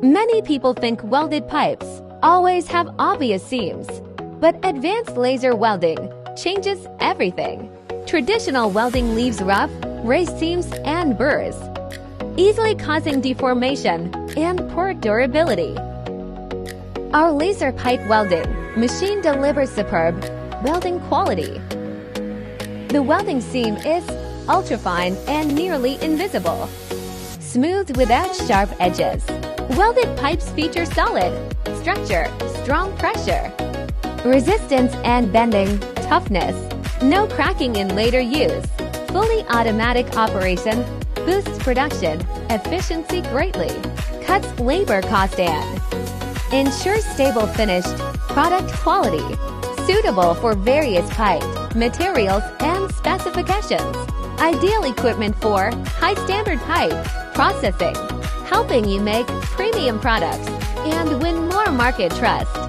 Many people think welded pipes always have obvious seams, but advanced laser welding changes everything. Traditional welding leaves rough, raised seams and burrs, easily causing deformation and poor durability. Our laser pipe welding machine delivers superb welding quality. The welding seam is ultrafine and nearly invisible, smooth without sharp edges. Welded pipes feature solid structure, strong pressure, resistance and bending toughness. No cracking in later use. Fully automatic operation boosts production efficiency greatly, cuts labor cost and ensures stable finished product quality. Suitable for various pipe materials and specifications. Ideal equipment for high standard pipe processing, helping you make premium products and win more market trust.